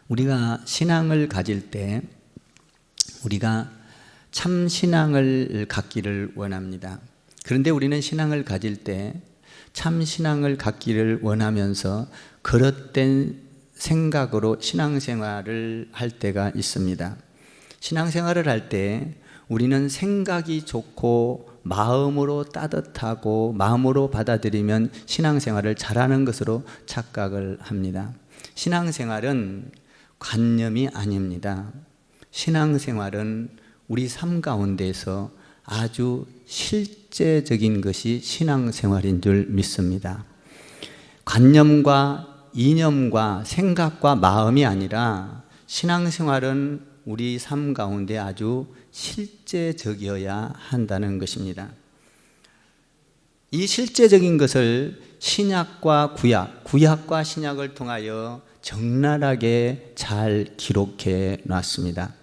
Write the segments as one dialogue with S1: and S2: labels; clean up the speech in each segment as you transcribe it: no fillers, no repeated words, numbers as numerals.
S1: 우리가 신앙을 가질 때 우리가 참 신앙을 갖기를 원합니다. 그런데 우리는 신앙을 가질 때 참 신앙을 갖기를 원하면서 그릇된 생각으로 신앙생활을 할 때가 있습니다. 신앙생활을 할 때 우리는 생각이 좋고 마음으로 따뜻하고 마음으로 받아들이면 신앙생활을 잘하는 것으로 착각을 합니다. 신앙생활은 관념이 아닙니다. 신앙생활은 우리 삶 가운데서 아주 실제적인 것이 신앙생활인 줄 믿습니다. 관념과 이념과 생각과 마음이 아니라 신앙생활은 우리 삶 가운데 아주 실제적이어야 한다는 것입니다. 이 실제적인 것을 신약과 구약과 신약을 통하여 적나라하게 잘 기록해 놨습니다.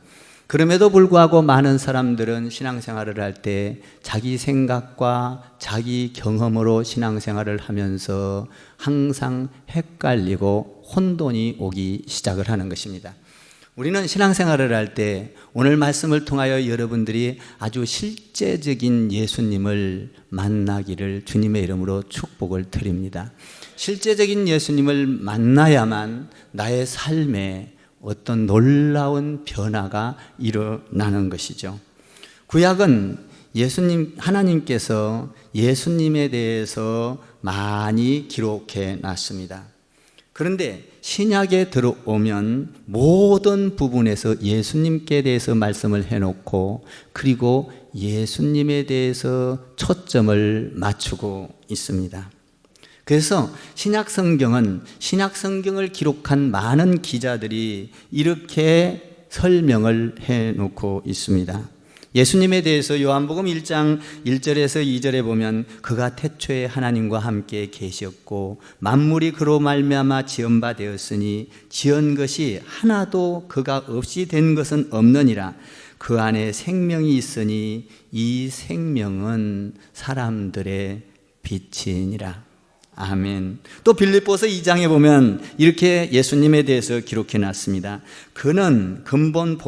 S1: 그럼에도 불구하고 많은 사람들은 신앙생활을 할 때 자기 생각과 자기 경험으로 신앙생활을 하면서 항상 헷갈리고 혼돈이 오기 시작을 하는 것입니다. 우리는 신앙생활을 할 때 오늘 말씀을 통하여 여러분들이 아주 실제적인 예수님을 만나기를 주님의 이름으로 축복을 드립니다. 실제적인 예수님을 만나야만 나의 삶에 어떤 놀라운 변화가 일어나는 것이죠. 구약은 하나님께서 예수님에 대해서 많이 기록해 놨습니다. 그런데 신약에 들어오면 모든 부분에서 예수님께 대해서 말씀을 해놓고 그리고 예수님에 대해서 초점을 맞추고 있습니다. 그래서 신약성경을 기록한 많은 기자들이 이렇게 설명을 해놓고 있습니다. 예수님에 대해서 요한복음 1장 1절에서 2절에 보면 그가 태초에 하나님과 함께 계셨고 만물이 그로 말미암아 지은 바 되었으니 지은 것이 하나도 그가 없이 된 것은 없느니라. 그 안에 생명이 있으니 이 생명은 사람들의 빛이니라. 아멘. 또 빌립보서 2장에 보면 이렇게 예수님에 대해서 기록해 놨습니다. 그는 근본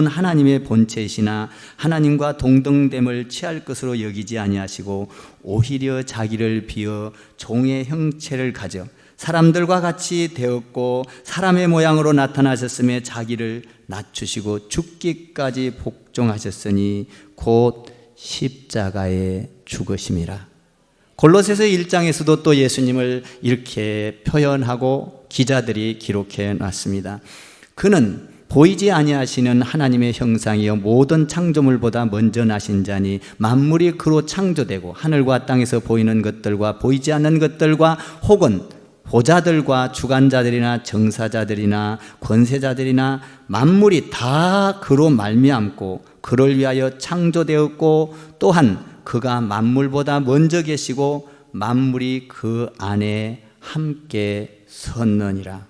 S1: 하나님의 본체이시나 하나님과 동등됨을 취할 것으로 여기지 아니하시고 오히려 자기를 비어 종의 형체를 가져 사람들과 같이 되었고 사람의 모양으로 나타나셨으며 자기를 낮추시고 죽기까지 복종하셨으니 곧 십자가에 죽으심이라. 골로새서 1장에서도 또 예수님을 이렇게 표현하고 기자들이 기록해 놨습니다. 그는 보이지 아니하시는 하나님의 형상이요 모든 창조물보다 먼저 나신 자니 만물이 그로 창조되고 하늘과 땅에서 보이는 것들과 보이지 않는 것들과 혹은 보좌들과 주관자들이나 정사자들이나 권세자들이나 만물이 다 그로 말미암고 그를 위하여 창조되었고 또한 그가 만물보다 먼저 계시고 만물이 그 안에 함께 섰느니라.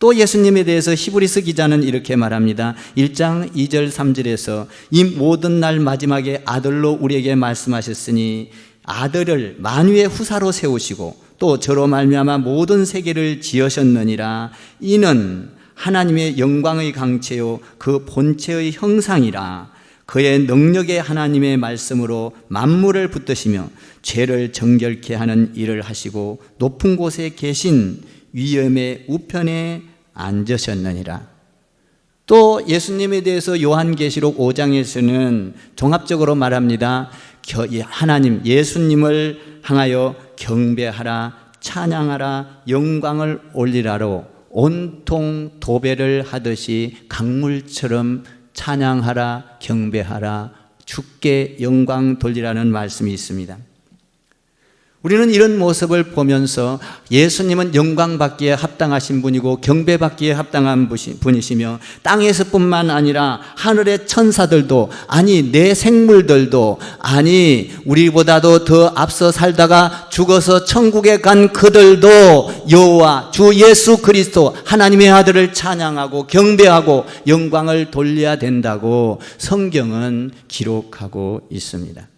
S1: 또 예수님에 대해서 히브리서 기자는 이렇게 말합니다. 1장 2절 3절에서 이 모든 날 마지막에 아들로 우리에게 말씀하셨으니 아들을 만유의 후사로 세우시고 또 저로 말미암아 모든 세계를 지으셨느니라. 이는 하나님의 영광의 강체요 그 본체의 형상이라. 그의 능력의 하나님의 말씀으로 만물을 붙드시며 죄를 정결케 하는 일을 하시고 높은 곳에 계신 위엄의 우편에 앉으셨느니라. 또 예수님에 대해서 요한계시록 5장에서는 종합적으로 말합니다. 하나님 예수님을 향하여 경배하라 찬양하라 영광을 올리라로 온통 도배를 하듯이 강물처럼 찬양하라 경배하라 주께 영광 돌리라는 말씀이 있습니다. 우리는 이런 모습을 보면서 예수님은 영광받기에 합당하신 분이고 경배받기에 합당한 분이시며 땅에서뿐만 아니라 하늘의 천사들도 아니 내 생물들도 아니 우리보다도 더 앞서 살다가 죽어서 천국에 간 그들도 여호와 주 예수 그리스도 하나님의 아들을 찬양하고 경배하고 영광을 돌려야 된다고 성경은 기록하고 있습니다.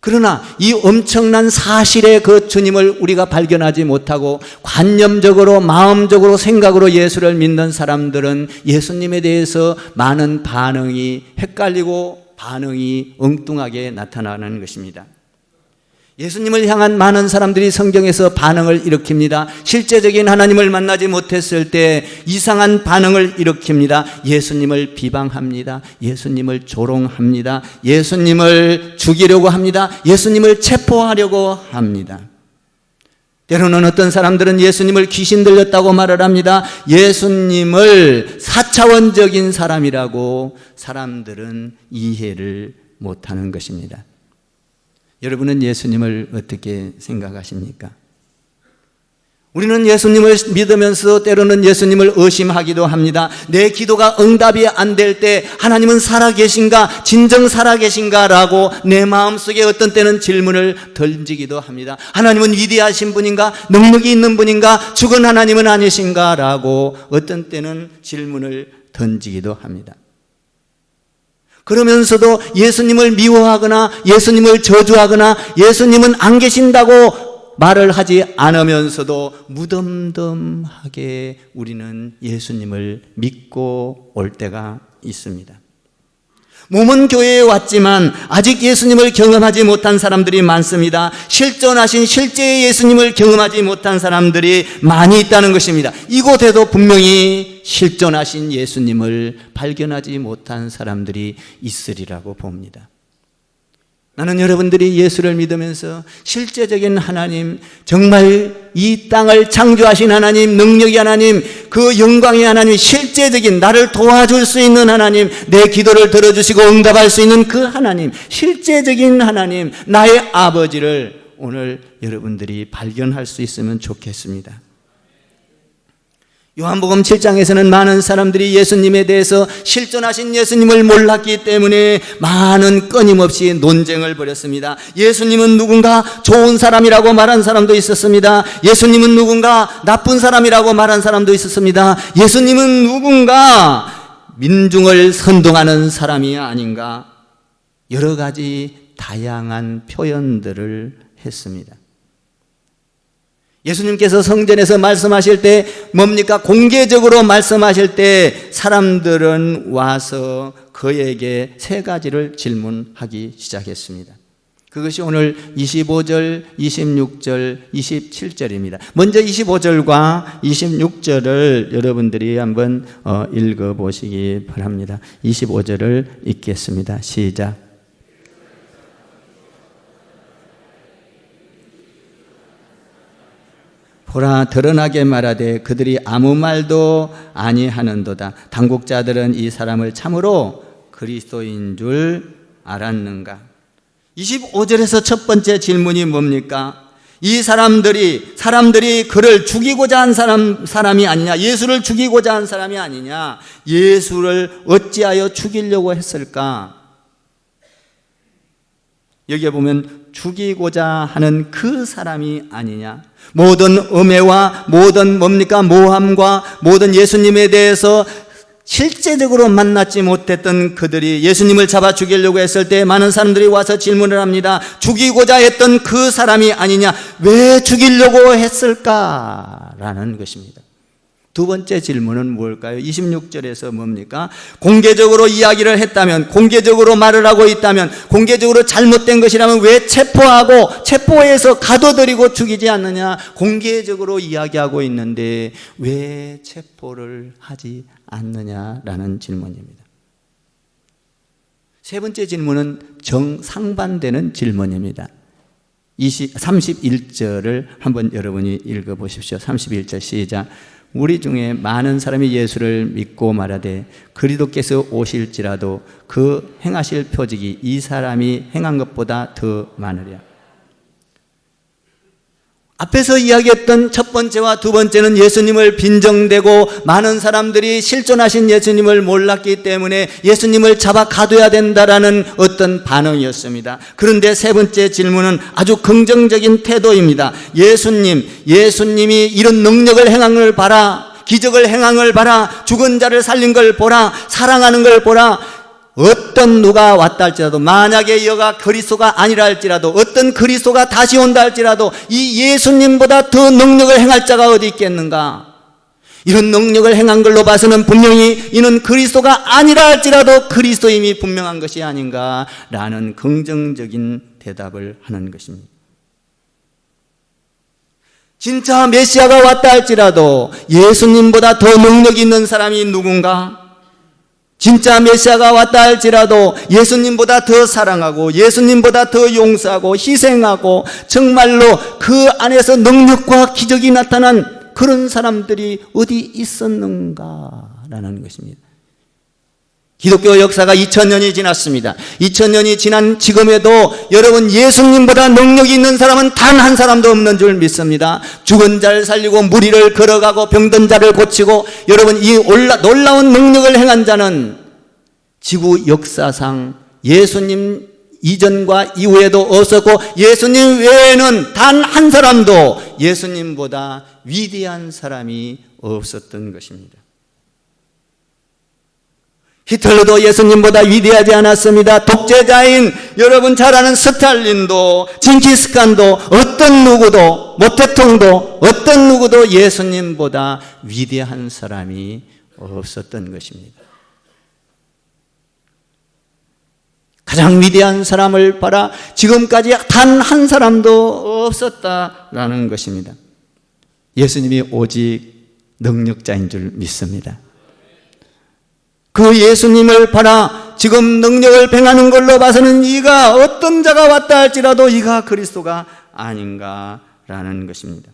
S1: 그러나 이 엄청난 사실의 그 주님을 우리가 발견하지 못하고 관념적으로, 마음적으로, 생각으로 예수를 믿는 사람들은 예수님에 대해서 많은 반응이 헷갈리고 반응이 엉뚱하게 나타나는 것입니다. 예수님을 향한 많은 사람들이 성경에서 반응을 일으킵니다. 실제적인 하나님을 만나지 못했을 때 이상한 반응을 일으킵니다. 예수님을 비방합니다. 예수님을 조롱합니다. 예수님을 죽이려고 합니다. 예수님을 체포하려고 합니다. 때로는 어떤 사람들은 예수님을 귀신 들렸다고 말을 합니다. 예수님을 4차원적인 사람이라고 사람들은 이해를 못하는 것입니다. 여러분은 예수님을 어떻게 생각하십니까? 우리는 예수님을 믿으면서 때로는 예수님을 의심하기도 합니다. 내 기도가 응답이 안 될 때 하나님은 살아계신가? 진정 살아계신가? 라고 내 마음속에 어떤 때는 질문을 던지기도 합니다. 하나님은 위대하신 분인가? 능력이 있는 분인가? 죽은 하나님은 아니신가? 라고 어떤 때는 질문을 던지기도 합니다. 그러면서도 예수님을 미워하거나 예수님을 저주하거나 예수님은 안 계신다고 말을 하지 않으면서도 무덤덤하게 우리는 예수님을 믿고 올 때가 있습니다. 몸은 교회에 왔지만 아직 예수님을 경험하지 못한 사람들이 많습니다. 실존하신 실제의 예수님을 경험하지 못한 사람들이 많이 있다는 것입니다. 이곳에도 분명히 실존하신 예수님을 발견하지 못한 사람들이 있으리라고 봅니다. 나는 여러분들이 예수를 믿으면서 실제적인 하나님, 정말 이 땅을 창조하신 하나님, 능력의 하나님, 그 영광의 하나님, 실제적인 나를 도와줄 수 있는 하나님, 내 기도를 들어주시고 응답할 수 있는 그 하나님, 실제적인 하나님, 나의 아버지를 오늘 여러분들이 발견할 수 있으면 좋겠습니다. 요한복음 7장에서는 많은 사람들이 예수님에 대해서 실존하신 예수님을 몰랐기 때문에 많은 끊임없이 논쟁을 벌였습니다. 예수님은 누군가 좋은 사람이라고 말한 사람도 있었습니다. 예수님은 누군가 나쁜 사람이라고 말한 사람도 있었습니다. 예수님은 누군가 민중을 선동하는 사람이 아닌가, 여러 가지 다양한 표현들을 했습니다. 예수님께서 성전에서 말씀하실 때 뭡니까? 공개적으로 말씀하실 때 사람들은 와서 그에게 세 가지를 질문하기 시작했습니다. 그것이 오늘 25절, 26절, 27절입니다. 먼저 25절과 26절을 여러분들이 한번 읽어보시기 바랍니다. 25절을 읽겠습니다. 시작. 보라, 드러나게 말하되 그들이 아무 말도 아니하는도다. 당국자들은 이 사람을 참으로 그리스도인 줄 알았는가? 25절에서 첫 번째 질문이 뭡니까? 이 사람들이 그를 죽이고자 한 사람이 아니냐? 예수를 죽이고자 한 사람이 아니냐? 예수를 어찌하여 죽이려고 했을까? 여기에 보면 죽이고자 하는 그 사람이 아니냐? 모든 음해와 모든 모함과 모든 예수님에 대해서 실제적으로 만났지 못했던 그들이 예수님을 잡아 죽이려고 했을 때 많은 사람들이 와서 질문을 합니다. 죽이고자 했던 그 사람이 아니냐? 왜 죽이려고 했을까라는 것입니다. 두 번째 질문은 뭘까요? 26절에서 뭡니까? 공개적으로 이야기를 했다면, 공개적으로 말을 하고 있다면, 공개적으로 잘못된 것이라면 왜 체포하고 체포해서 가둬들이고 죽이지 않느냐? 공개적으로 이야기하고 있는데 왜 체포를 하지 않느냐라는 질문입니다. 세 번째 질문은 정상반되는 질문입니다. 31절을 한번 여러분이 읽어보십시오. 31절 시작. 우리 중에 많은 사람이 예수를 믿고 말하되 그리스도께서 오실지라도 그 행하실 표적이 이 사람이 행한 것보다 더 많으랴. 앞에서 이야기했던 첫 번째와 두 번째는 예수님을 빈정대고 많은 사람들이 실존하신 예수님을 몰랐기 때문에 예수님을 잡아 가둬야 된다라는 어떤 반응이었습니다. 그런데 세 번째 질문은 아주 긍정적인 태도입니다. 예수님이 이런 능력을 행한 걸 봐라. 기적을 행한 걸 봐라. 죽은 자를 살린 걸 보라. 사랑하는 걸 보라. 어떤 누가 왔다 할지라도, 만약에 여가 그리스도가 아니라 할지라도, 어떤 그리스도가 다시 온다 할지라도 이 예수님보다 더 능력을 행할 자가 어디 있겠는가? 이런 능력을 행한 걸로 봐서는 분명히 이는 그리스도가 아니라 할지라도 그리스도임이 분명한 것이 아닌가라는 긍정적인 대답을 하는 것입니다. 진짜 메시아가 왔다 할지라도 예수님보다 더 능력 있는 사람이 누군가? 진짜 메시아가 왔다 할지라도 예수님보다 더 사랑하고 예수님보다 더 용서하고 희생하고 정말로 그 안에서 능력과 기적이 나타난 그런 사람들이 어디 있었는가라는 것입니다. 기독교 역사가 2000년이 지났습니다. 2000년이 지난 지금에도 여러분, 예수님보다 능력이 있는 사람은 단 한 사람도 없는 줄 믿습니다. 죽은 자를 살리고 무리를 걸어가고 병든 자를 고치고, 여러분, 이 놀라운 능력을 행한 자는 지구 역사상 예수님 이전과 이후에도 없었고 예수님 외에는 단 한 사람도 예수님보다 위대한 사람이 없었던 것입니다. 히틀러도 예수님보다 위대하지 않았습니다. 독재자인 여러분 잘 아는 스탈린도, 징기스칸도, 어떤 누구도, 모태통도, 어떤 누구도 예수님보다 위대한 사람이 없었던 것입니다. 가장 위대한 사람을 봐라, 지금까지 단 한 사람도 없었다라는 것입니다. 예수님이 오직 능력자인 줄 믿습니다. 그 예수님을 봐라, 지금 능력을 행하는 걸로 봐서는 이가 어떤 자가 왔다 할지라도 이가 그리스도가 아닌가라는 것입니다.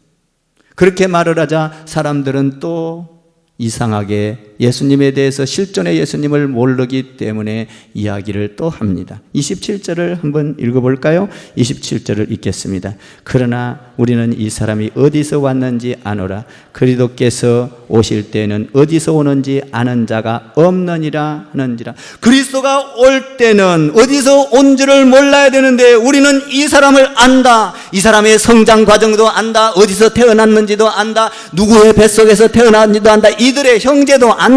S1: 그렇게 말을 하자 사람들은 또 이상하게 예수님에 대해서, 실존의 예수님을 모르기 때문에 이야기를 또 합니다. 27절을 한번 읽어볼까요? 27절을 읽겠습니다. 그러나 우리는 이 사람이 어디서 왔는지 아노라. 그리스도께서 오실 때는 어디서 오는지 아는 자가 없느니라 하는지라. 그리스도가 올 때는 어디서 온지를 몰라야 되는데 우리는 이 사람을 안다. 이 사람의 성장 과정도 안다. 어디서 태어났는지도 안다. 누구의 뱃속에서 태어났는지도 안다. 이들의 형제도 안다.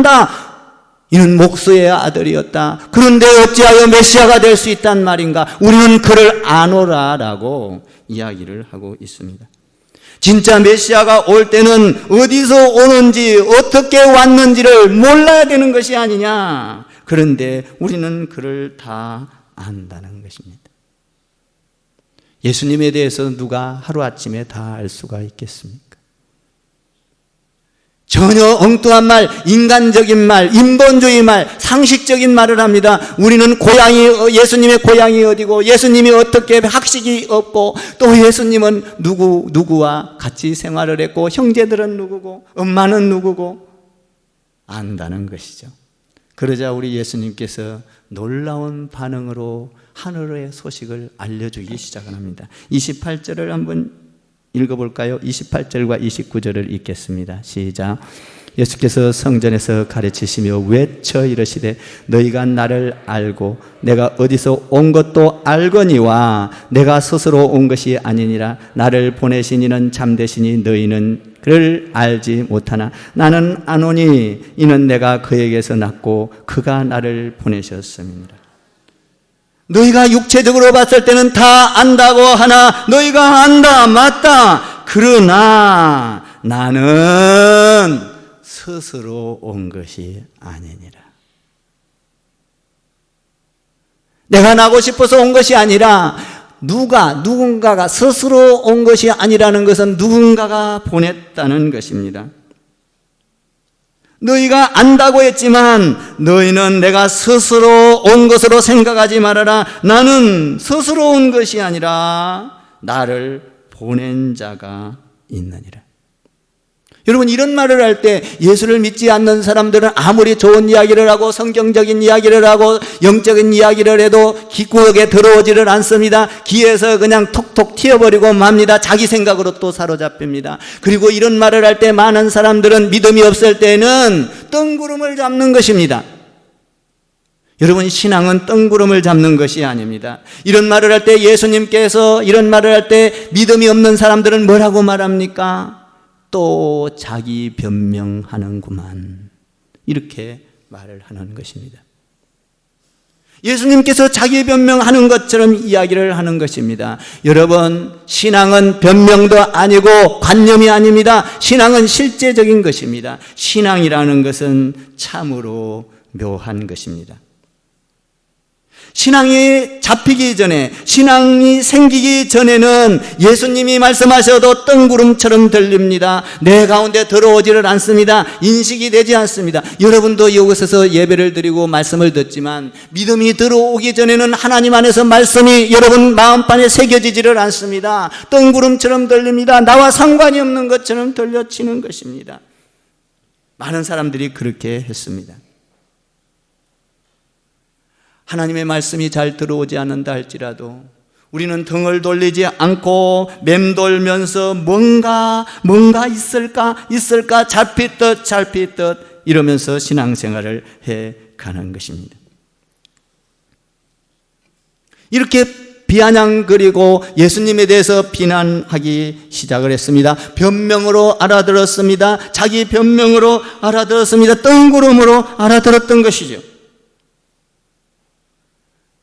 S1: 이는 목수의 아들이었다. 그런데 어찌하여 메시아가 될 수 있단 말인가? 우리는 그를 아노라라고 이야기를 하고 있습니다. 진짜 메시아가 올 때는 어디서 오는지 어떻게 왔는지를 몰라야 되는 것이 아니냐. 그런데 우리는 그를 다 안다는 것입니다. 예수님에 대해서 누가 하루아침에 다 알 수가 있겠습니까? 전혀 엉뚱한 말, 인간적인 말, 인본주의 말, 상식적인 말을 합니다. 우리는 예수님의 고향이 어디고, 예수님이 어떻게 학식이 없고, 또 예수님은 누구와 같이 생활을 했고, 형제들은 누구고, 엄마는 누구고, 안다는 것이죠. 그러자 우리 예수님께서 놀라운 반응으로 하늘의 소식을 알려주기 시작합니다. 28절을 한번 읽어볼까요? 28절과 29절을 읽겠습니다. 시작. 예수께서 성전에서 가르치시며 외쳐 이르시되 너희가 나를 알고 내가 어디서 온 것도 알거니와 내가 스스로 온 것이 아니니라. 나를 보내신 이는 참되시니 너희는 그를 알지 못하나 나는 아노니 이는 내가 그에게서 났고 그가 나를 보내셨음이니라. 너희가 육체적으로 봤을 때는 다 안다고 하나 너희가 안다, 맞다. 그러나 나는 스스로 온 것이 아니니라. 내가 나고 싶어서 온 것이 아니라 누군가가 스스로 온 것이 아니라는 것은 누군가가 보냈다는 것입니다. 너희가 안다고 했지만 너희는 내가 스스로 온 것으로 생각하지 말아라. 나는 스스로 온 것이 아니라 나를 보낸 자가 있느니라. 여러분, 이런 말을 할 때 예수를 믿지 않는 사람들은 아무리 좋은 이야기를 하고 성경적인 이야기를 하고 영적인 이야기를 해도 귀국에 들어오지를 않습니다. 귀에서 그냥 톡톡 튀어버리고 맙니다. 자기 생각으로 또 사로잡힙니다. 그리고 이런 말을 할 때 많은 사람들은 믿음이 없을 때는 뜬구름을 잡는 것입니다. 여러분, 신앙은 뜬구름을 잡는 것이 아닙니다. 이런 말을 할 때 예수님께서 이런 말을 할 때 믿음이 없는 사람들은 뭐라고 말합니까? 또 자기 변명하는구만, 이렇게 말을 하는 것입니다. 예수님께서 자기 변명하는 것처럼 이야기를 하는 것입니다. 여러분, 신앙은 변명도 아니고 관념이 아닙니다. 신앙은 실제적인 것입니다. 신앙이라는 것은 참으로 묘한 것입니다. 신앙이 잡히기 전에, 신앙이 생기기 전에는 예수님이 말씀하셔도 뜬구름처럼 들립니다. 내 가운데 들어오지를 않습니다. 인식이 되지 않습니다. 여러분도 여기서 예배를 드리고 말씀을 듣지만 믿음이 들어오기 전에는 하나님 안에서 말씀이 여러분 마음판에 새겨지지를 않습니다. 뜬구름처럼 들립니다. 나와 상관이 없는 것처럼 들려치는 것입니다. 많은 사람들이 그렇게 했습니다. 하나님의 말씀이 잘 들어오지 않는다 할지라도 우리는 등을 돌리지 않고 맴돌면서 뭔가 있을까 잡히듯 이러면서 신앙생활을 해가는 것입니다. 이렇게 비아냥거리고 예수님에 대해서 비난하기 시작을 했습니다. 변명으로 알아들었습니다. 자기 변명으로 알아들었습니다. 뜬구름으로 알아들었던 것이죠.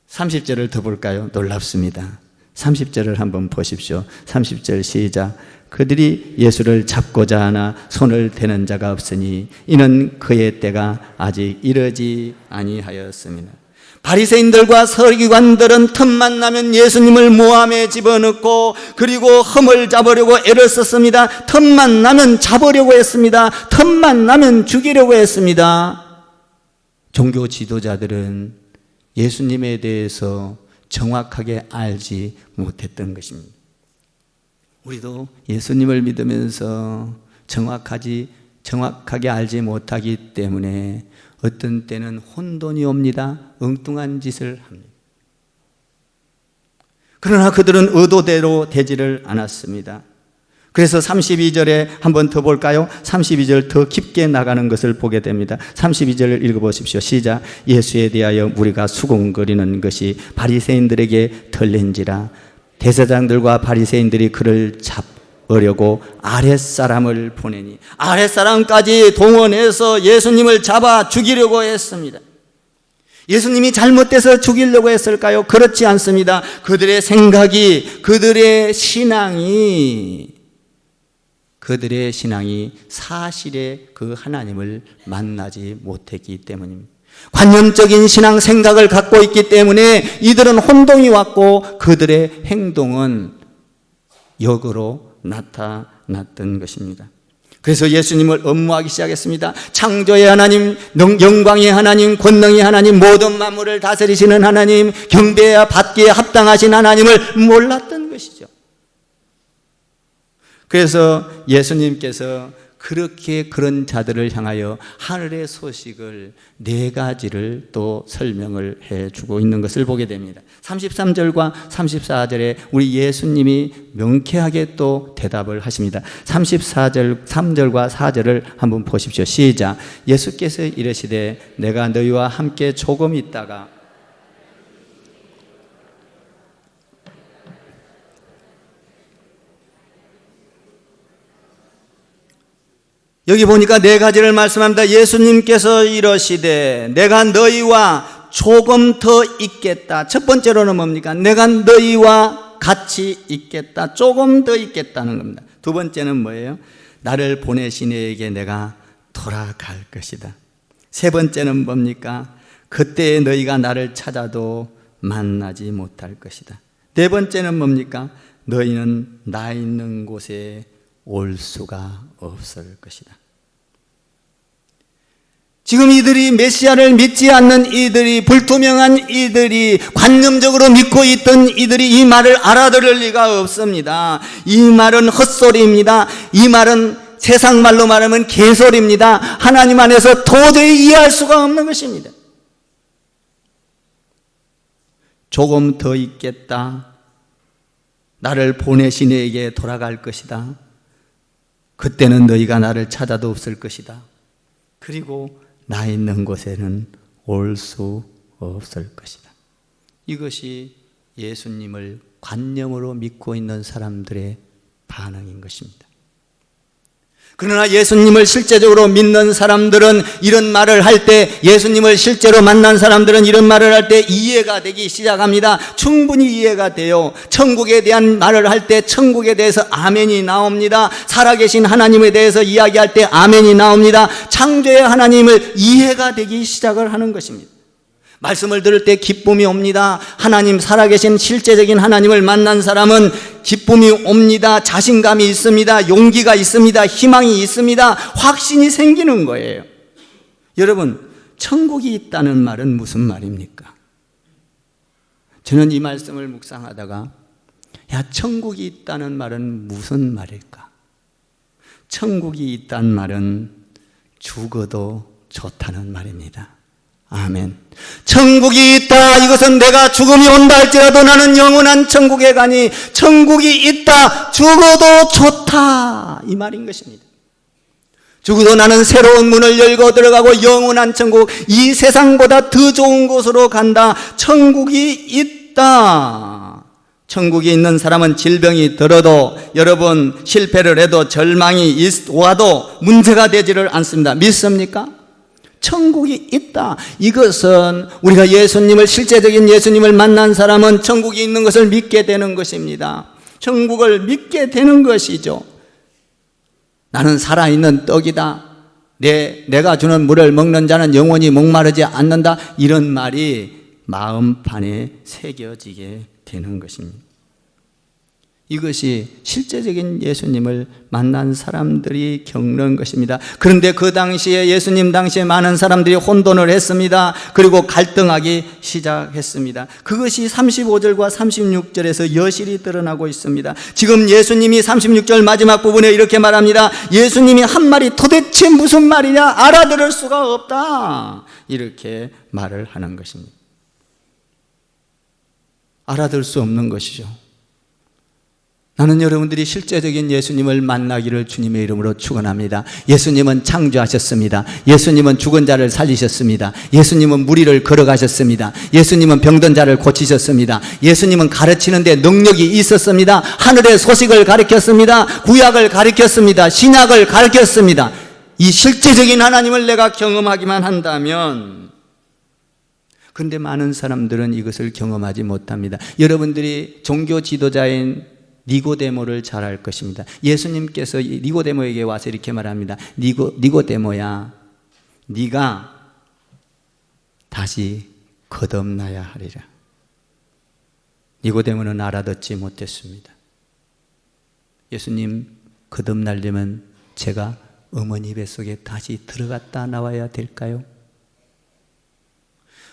S1: 30절을 더 볼까요? 놀랍습니다. 30절을 한번 보십시오. 30절 시작. 그들이 예수를 잡고자 하나 손을 대는 자가 없으니 이는 그의 때가 아직 이르지 아니하였습니다. 바리새인들과 서기관들은 틈만 나면 예수님을 모함에 집어넣고 그리고 흠을 잡으려고 애를 썼습니다. 틈만 나면 잡으려고 했습니다. 틈만 나면 죽이려고 했습니다. 종교 지도자들은 예수님에 대해서 정확하게 알지 못했던 것입니다. 우리도 예수님을 믿으면서 정확하게 알지 못하기 때문에 어떤 때는 혼돈이 옵니다. 엉뚱한 짓을 합니다. 그러나 그들은 의도대로 되지를 않았습니다. 그래서 32절에 한번 더 볼까요? 32절 더 깊게 나가는 것을 보게 됩니다. 32절을 읽어보십시오. 시작. 예수에 대하여 우리가 수군거리는 것이 바리새인들에게 들린지라 대제사장들과 바리새인들이 그를 잡으려고 아랫사람을 보내니 아랫사람까지 동원해서 예수님을 잡아 죽이려고 했습니다. 예수님이 잘못돼서 죽이려고 했을까요? 그렇지 않습니다. 그들의 생각이, 그들의 신앙이 사실의 그 하나님을 만나지 못했기 때문입니다. 관념적인 신앙 생각을 갖고 있기 때문에 이들은 혼동이 왔고 그들의 행동은 역으로 나타났던 것입니다. 그래서 예수님을 엄모하기 시작했습니다. 창조의 하나님, 영광의 하나님, 권능의 하나님, 모든 만물을 다스리시는 하나님, 경배해야 받기에 합당하신 하나님을 몰랐던 것이죠. 그래서 예수님께서 그렇게 그런 자들을 향하여 하늘의 소식을 4가지를 또 설명을 해주고 있는 것을 보게 됩니다. 33절과 34절에 우리 예수님이 명쾌하게 또 대답을 하십니다. 34절, 3절과 4절을 한번 보십시오. 시작. 예수께서 이르시되 내가 너희와 함께 조금 있다가 여기 보니까 4가지를 말씀합니다. 예수님께서 이러시되 내가 너희와 조금 더 있겠다. 첫 번째로는 뭡니까? 내가 너희와 같이 있겠다. 조금 더 있겠다는 겁니다. 두 번째는 뭐예요? 나를 보내신 이에게 내가 돌아갈 것이다. 세 번째는 뭡니까? 그때 너희가 나를 찾아도 만나지 못할 것이다. 네 번째는 뭡니까? 너희는 나 있는 곳에 올 수가 없을 것이다. 지금 이들이 메시아를 믿지 않는 이들이, 불투명한 이들이, 관념적으로 믿고 있던 이들이 이 말을 알아들을 리가 없습니다. 이 말은 헛소리입니다. 이 말은 세상 말로 말하면 개소리입니다. 하나님 안에서 도저히 이해할 수가 없는 것입니다. 조금 더 있겠다. 나를 보내신 이에게 돌아갈 것이다. 그때는 너희가 나를 찾아도 없을 것이다. 그리고 나 있는 곳에는 올 수 없을 것이다. 이것이 예수님을 관념으로 믿고 있는 사람들의 반응인 것입니다. 그러나 예수님을 실제적으로 믿는 사람들은 이런 말을 할 때, 예수님을 실제로 만난 사람들은 이런 말을 할 때 이해가 되기 시작합니다. 충분히 이해가 돼요. 천국에 대한 말을 할 때 천국에 대해서 아멘이 나옵니다. 살아계신 하나님에 대해서 이야기할 때 아멘이 나옵니다. 창조의 하나님을 이해가 되기 시작을 하는 것입니다. 말씀을 들을 때 기쁨이 옵니다. 하나님, 살아계신 실제적인 하나님을 만난 사람은 기쁨이 옵니다. 자신감이 있습니다. 용기가 있습니다. 희망이 있습니다. 확신이 생기는 거예요. 여러분, 천국이 있다는 말은 무슨 말입니까? 저는 이 말씀을 묵상하다가, 야, 천국이 있다는 말은 무슨 말일까? 천국이 있다는 말은 죽어도 좋다는 말입니다. 아멘. 천국이 있다. 이것은 내가 죽음이 온다 할지라도 나는 영원한 천국에 가니 천국이 있다. 죽어도 좋다. 이 말인 것입니다. 죽어도 나는 새로운 문을 열고 들어가고 영원한 천국, 이 세상보다 더 좋은 곳으로 간다. 천국이 있다. 천국에 있는 사람은 질병이 들어도, 여러분 실패를 해도, 절망이 와도 문제가 되지를 않습니다. 믿습니까? 천국이 있다. 이것은 우리가 예수님을, 실제적인 예수님을 만난 사람은 천국이 있는 것을 믿게 되는 것입니다. 천국을 믿게 되는 것이죠. 나는 살아있는 떡이다. 내가 주는 물을 먹는 자는 영원히 목마르지 않는다. 이런 말이 마음판에 새겨지게 되는 것입니다. 이것이 실제적인 예수님을 만난 사람들이 겪는 것입니다. 그런데 그 당시에, 예수님 당시에 많은 사람들이 혼돈을 했습니다. 그리고 갈등하기 시작했습니다. 그것이 35절과 36절에서 여실히 드러나고 있습니다. 지금 예수님이 36절 마지막 부분에 이렇게 말합니다. 예수님이 한 말이 도대체 무슨 말이냐? 알아들을 수가 없다. 이렇게 말을 하는 것입니다. 알아들 수 없는 것이죠. 나는 여러분들이 실제적인 예수님을 만나기를 주님의 이름으로 축원합니다. 예수님은 창조하셨습니다. 예수님은 죽은 자를 살리셨습니다. 예수님은 무리를 걸어가셨습니다. 예수님은 병든 자를 고치셨습니다. 예수님은 가르치는데 능력이 있었습니다. 하늘의 소식을 가르쳤습니다. 구약을 가르쳤습니다. 신약을 가르쳤습니다. 이 실제적인 하나님을 내가 경험하기만 한다면, 그런데 많은 사람들은 이것을 경험하지 못합니다. 여러분들이 종교 지도자인 니고데모를 잘 알 것입니다. 예수님께서 니고데모에게 와서 이렇게 말합니다. 니고데모야, 네가 다시 거듭나야 하리라. 니고데모는 알아듣지 못했습니다. 예수님, 거듭나려면 제가 어머니 뱃속에 다시 들어갔다 나와야 될까요?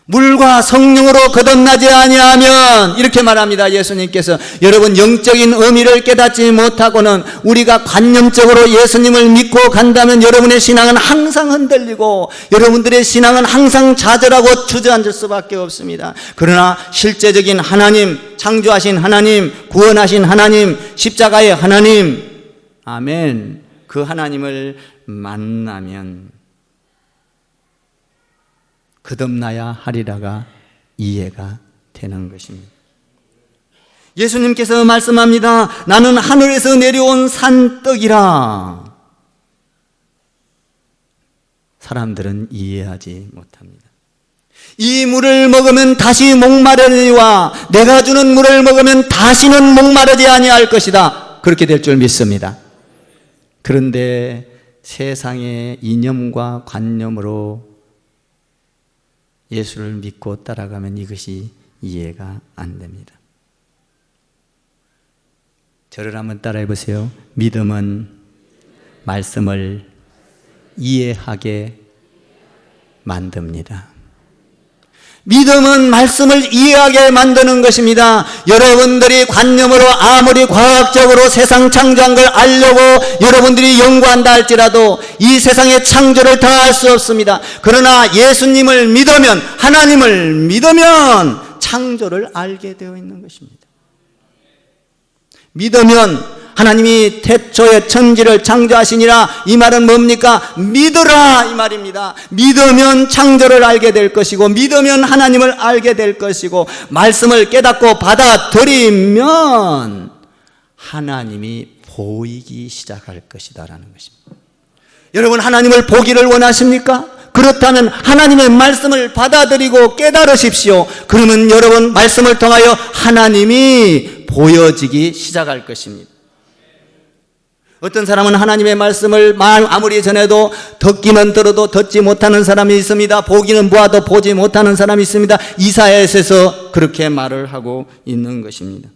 S1: 물과 성령으로 거듭나지 아니하면, 이렇게 말합니다. 예수님께서. 여러분, 영적인 의미를 깨닫지 못하고는, 우리가 관념적으로 예수님을 믿고 간다면 여러분의 신앙은 항상 흔들리고 여러분들의 신앙은 항상 좌절하고 주저앉을 수밖에 없습니다. 그러나 실제적인 하나님, 창조하신 하나님, 구원하신 하나님, 십자가의 하나님, 아멘, 그 하나님을 만나면 거듭나야 하리라가 이해가 되는 것입니다. 예수님께서 말씀합니다. 나는 하늘에서 내려온 산떡이라. 사람들은 이해하지 못합니다. 이 물을 먹으면 다시 목마르리와 내가 주는 물을 먹으면 다시는 목마르지 아니할 것이다. 그렇게 될 줄 믿습니다. 그런데 세상의 이념과 관념으로 예수를 믿고 따라가면 이것이 이해가 안 됩니다. 저를 한번 따라해 보세요. 믿음은 말씀을 이해하게 만듭니다. 믿음은 말씀을 이해하게 만드는 것입니다. 여러분들이 관념으로 아무리 과학적으로 세상 창조한 걸 알려고 여러분들이 연구한다 할지라도 이 세상의 창조를 다 알 수 없습니다. 그러나 예수님을 믿으면, 하나님을 믿으면 창조를 알게 되어 있는 것입니다. 믿으면 하나님이 태초에 천지를 창조하시니라. 이 말은 뭡니까? 믿으라 이 말입니다. 믿으면 창조를 알게 될 것이고, 믿으면 하나님을 알게 될 것이고, 말씀을 깨닫고 받아들이면 하나님이 보이기 시작할 것이다라는 것입니다. 여러분, 하나님을 보기를 원하십니까? 그렇다면 하나님의 말씀을 받아들이고 깨달으십시오. 그러면 여러분, 말씀을 통하여 하나님이 보여지기 시작할 것입니다. 어떤 사람은 하나님의 말씀을 아무리 전해도 듣기는 들어도 듣지 못하는 사람이 있습니다. 보기는 보아도 보지 못하는 사람이 있습니다. 이사야에서 그렇게 말을 하고 있는 것입니다.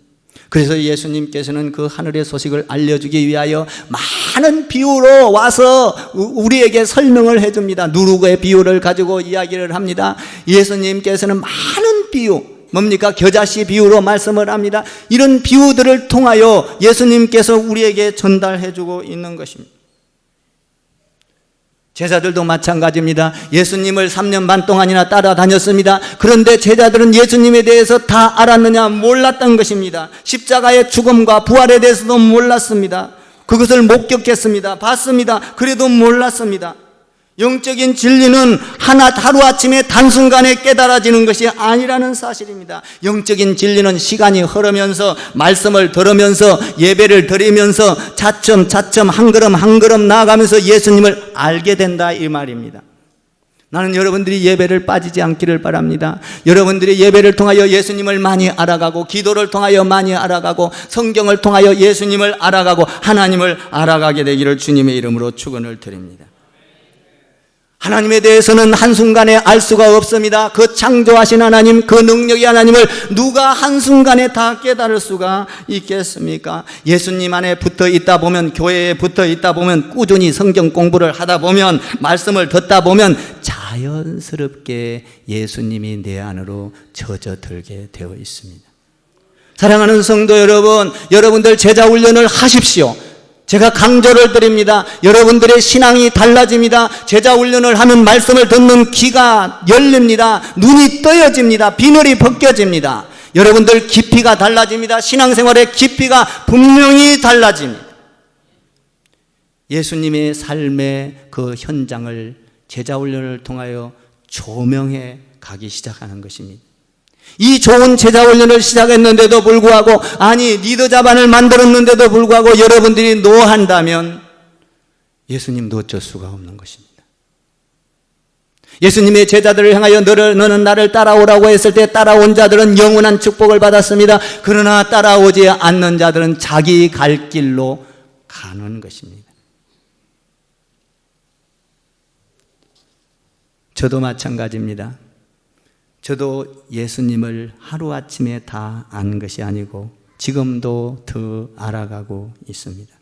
S1: 그래서 예수님께서는 그 하늘의 소식을 알려주기 위하여 많은 비유로 와서 우리에게 설명을 해줍니다. 누룩의 비유를 가지고 이야기를 합니다. 예수님께서는 많은 비유, 뭡니까? 겨자씨 비유로 말씀을 합니다. 이런 비유들을 통하여 예수님께서 우리에게 전달해주고 있는 것입니다. 제자들도 마찬가지입니다. 예수님을 3년 반 동안이나 따라다녔습니다. 그런데 제자들은 예수님에 대해서 다 알았느냐? 몰랐던 것입니다. 십자가의 죽음과 부활에 대해서도 몰랐습니다. 그것을 목격했습니다. 봤습니다. 그래도 몰랐습니다. 영적인 진리는 하루아침에 단순간에 깨달아지는 것이 아니라는 사실입니다. 영적인 진리는 시간이 흐르면서, 말씀을 들으면서, 예배를 드리면서 차츰 한 걸음 나아가면서 예수님을 알게 된다, 이 말입니다. 나는 여러분들이 예배를 빠지지 않기를 바랍니다. 여러분들이 예배를 통하여 예수님을 많이 알아가고, 기도를 통하여 많이 알아가고, 성경을 통하여 예수님을 알아가고, 하나님을 알아가게 되기를 주님의 이름으로 축원을 드립니다. 하나님에 대해서는 한순간에 알 수가 없습니다. 그 창조하신 하나님, 그 능력의 하나님을 누가 한순간에 다 깨달을 수가 있겠습니까? 예수님 안에 붙어 있다 보면, 교회에 붙어 있다 보면, 꾸준히 성경 공부를 하다 보면, 말씀을 듣다 보면 자연스럽게 예수님이 내 안으로 젖어들게 되어 있습니다. 사랑하는 성도 여러분, 여러분들 제자 훈련을 하십시오. 제가 강조를 드립니다. 여러분들의 신앙이 달라집니다. 제자 훈련을 하면 말씀을 듣는 귀가 열립니다. 눈이 떠여집니다. 비늘이 벗겨집니다. 여러분들 깊이가 달라집니다. 신앙생활의 깊이가 분명히 달라집니다. 예수님의 삶의 그 현장을 제자 훈련을 통하여 조명해 가기 시작하는 것입니다. 이 좋은 제자 훈련을 시작했는데도 불구하고, 아니 리더 자반을 만들었는데도 불구하고 여러분들이 노한다면 예수님도 어쩔 수가 없는 것입니다. 예수님의 제자들을 향하여 너는 나를 따라오라고 했을 때 따라온 자들은 영원한 축복을 받았습니다. 그러나 따라오지 않는 자들은 자기 갈 길로 가는 것입니다. 저도 마찬가지입니다. 저도 예수님을 하루아침에 다 안 것이 아니고 지금도 더 알아가고 있습니다.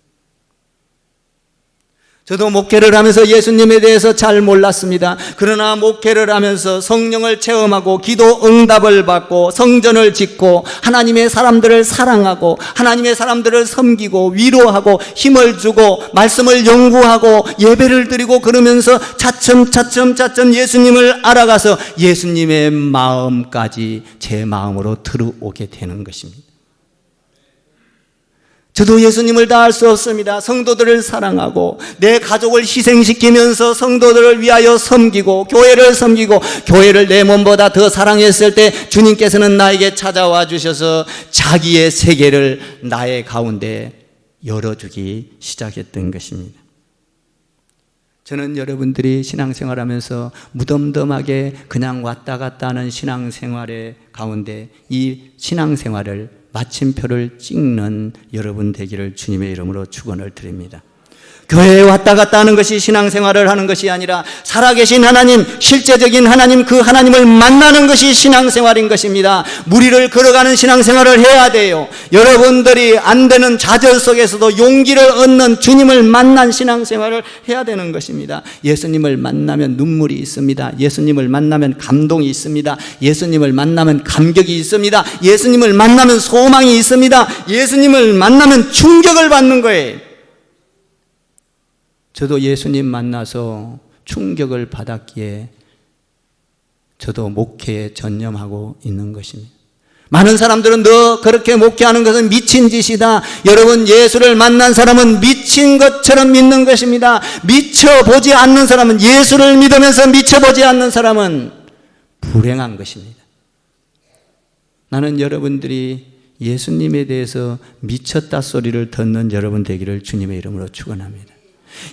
S1: 저도 목회를 하면서 예수님에 대해서 잘 몰랐습니다. 그러나 목회를 하면서 성령을 체험하고 기도 응답을 받고 성전을 짓고 하나님의 사람들을 사랑하고 하나님의 사람들을 섬기고 위로하고 힘을 주고 말씀을 연구하고 예배를 드리고 그러면서 차츰 예수님을 알아가서 예수님의 마음까지 제 마음으로 들어오게 되는 것입니다. 저도 예수님을 다 알 수 없습니다. 성도들을 사랑하고 내 가족을 희생시키면서 성도들을 위하여 섬기고 교회를 섬기고 교회를 내 몸보다 더 사랑했을 때 주님께서는 나에게 찾아와 주셔서 자기의 세계를 나의 가운데 열어주기 시작했던 것입니다. 저는 여러분들이 신앙생활하면서 무덤덤하게 그냥 왔다 갔다 하는 신앙생활의 가운데 이 신앙생활을 마침표를 찍는 여러분 되기를 주님의 이름으로 축원을 드립니다. 교회에 왔다 갔다 하는 것이 신앙생활을 하는 것이 아니라 살아계신 하나님, 실제적인 하나님, 그 하나님을 만나는 것이 신앙생활인 것입니다. 무리를 걸어가는 신앙생활을 해야 돼요. 여러분들이 안 되는 좌절 속에서도 용기를 얻는 주님을 만난 신앙생활을 해야 되는 것입니다. 예수님을 만나면 눈물이 있습니다. 예수님을 만나면 감동이 있습니다. 예수님을 만나면 감격이 있습니다. 예수님을 만나면 소망이 있습니다. 예수님을 만나면 충격을 받는 거예요. 저도 예수님 만나서 충격을 받았기에 저도 목회에 전념하고 있는 것입니다. 많은 사람들은 너 그렇게 목회하는 것은 미친 짓이다. 여러분, 예수를 만난 사람은 미친 것처럼 믿는 것입니다. 미쳐보지 않는 사람은, 예수를 믿으면서 미쳐보지 않는 사람은 불행한 것입니다. 나는 여러분들이 예수님에 대해서 미쳤다 소리를 듣는 여러분 되기를 주님의 이름으로 축원합니다.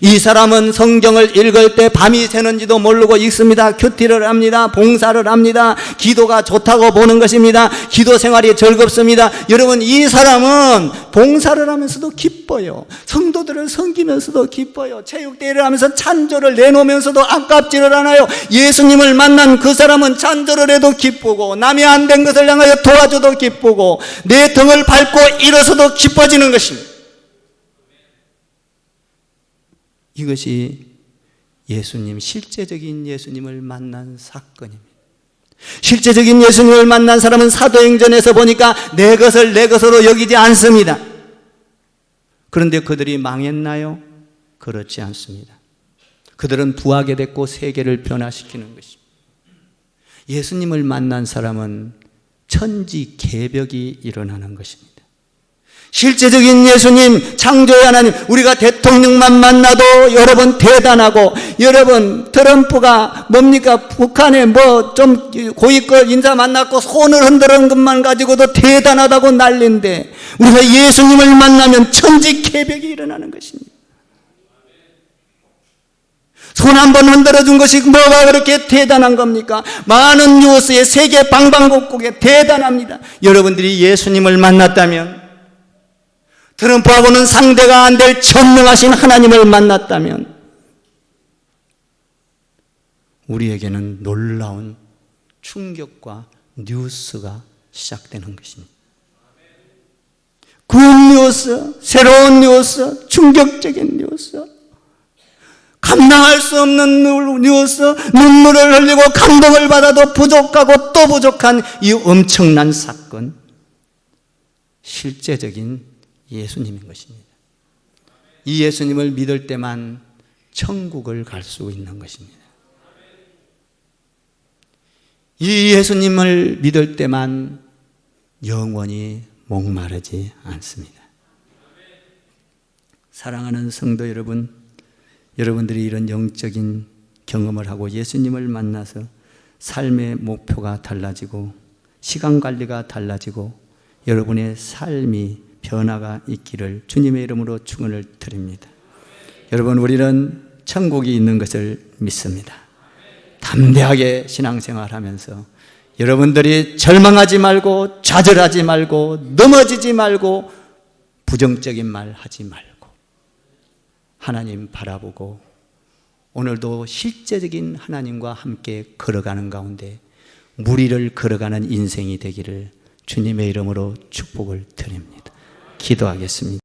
S1: 이 사람은 성경을 읽을 때 밤이 새는지도 모르고 읽습니다. 큐티를 합니다. 봉사를 합니다. 기도가 좋다고 보는 것입니다. 기도 생활이 즐겁습니다. 여러분, 이 사람은 봉사를 하면서도 기뻐요. 성도들을 섬기면서도 기뻐요. 체육대회를 하면서 찬조를 내놓으면서도 아깝지를 않아요. 예수님을 만난 그 사람은 찬조를 해도 기쁘고, 남이 안 된 것을 향하여 도와줘도 기쁘고, 내 등을 밟고 일어서도 기뻐지는 것입니다. 이것이 예수님, 실제적인 예수님을 만난 사건입니다. 실제적인 예수님을 만난 사람은 사도행전에서 보니까 내 것을 내 것으로 여기지 않습니다. 그런데 그들이 망했나요? 그렇지 않습니다. 그들은 부하게 됐고 세계를 변화시키는 것입니다. 예수님을 만난 사람은 천지개벽이 일어나는 것입니다. 실제적인 예수님, 창조의 하나님, 우리가 대통령만 만나도 여러분 대단하고, 여러분 트럼프가 뭡니까? 북한에 뭐 좀 고위급 인사 만났고 손을 흔드는 것만 가지고도 대단하다고 난리인데, 우리가 예수님을 만나면 천지개벽이 일어나는 것입니다. 손 한번 흔들어준 것이 뭐가 그렇게 대단한 겁니까? 많은 뉴스에 세계 방방곡곡에 대단합니다. 여러분들이 예수님을 만났다면, 트럼프하고는 상대가 안 될 전능하신 하나님을 만났다면 우리에게는 놀라운 충격과 뉴스가 시작되는 것입니다. 굿뉴스, 새로운 뉴스, 충격적인 뉴스, 감당할 수 없는 뉴스, 눈물을 흘리고 감동을 받아도 부족하고 또 부족한 이 엄청난 사건, 실제적인 예수님인 것입니다. 이 예수님을 믿을 때만 천국을 갈 수 있는 것입니다. 이 예수님을 믿을 때만 영원히 목마르지 않습니다. 사랑하는 성도 여러분, 여러분들이 이런 영적인 경험을 하고 예수님을 만나서 삶의 목표가 달라지고 시간 관리가 달라지고 여러분의 삶이 변화가 있기를 주님의 이름으로 축원을 드립니다. 여러분, 우리는 천국이 있는 것을 믿습니다. 담대하게 신앙생활하면서 여러분들이 절망하지 말고 좌절하지 말고 넘어지지 말고 부정적인 말 하지 말고 하나님 바라보고 오늘도 실제적인 하나님과 함께 걸어가는 가운데 무리를 걸어가는 인생이 되기를 주님의 이름으로 축복을 드립니다. 기도하겠습니다.